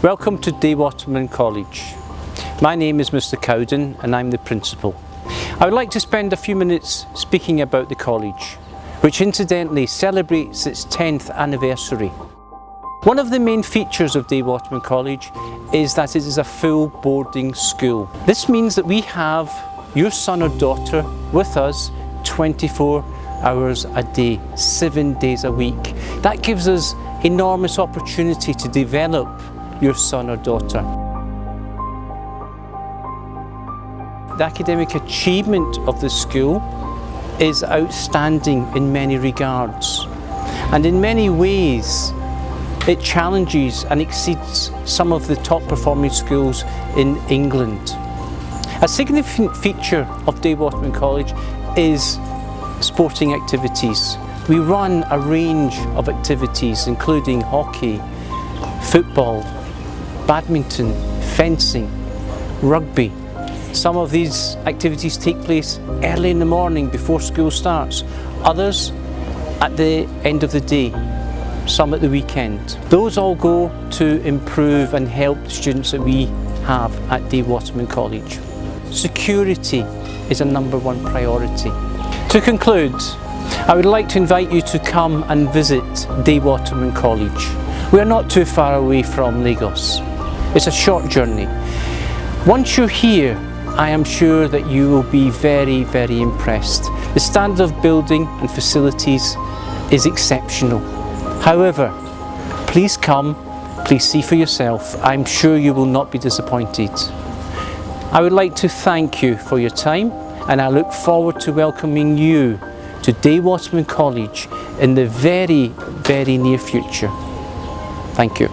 Welcome to Waterman College. My name is Mr. Cowden and I'm the principal. I would like to spend a few minutes speaking about the college, which incidentally celebrates its 10th anniversary. One of the main features of Waterman College is that it is a full boarding school. This means that we have your son or daughter with us 24 hours a day, 7 days a week. That gives us enormous opportunity to develop your son or daughter. The academic achievement of the school is outstanding in many regards, and in many ways it challenges and exceeds some of the top performing schools in England. A significant feature of Waterman College is sporting activities. We run a range of activities including hockey, football, badminton, fencing, rugby. Some of these activities take place early in the morning before school starts, others at the end of the day, some at the weekend. Those all go to improve and help the students that we have at Waterman College. Security is a #1 priority. To conclude, I would like to invite you to come and visit Waterman College. We are not too far away from Lagos. It's a short journey. Once you're here, I am sure that you will be very, very impressed. The standard of building and facilities is exceptional. However, please come, please see for yourself. I'm sure you will not be disappointed. I would like to thank you for your time, and I look forward to welcoming you to Waterman College in the very, very near future. Thank you.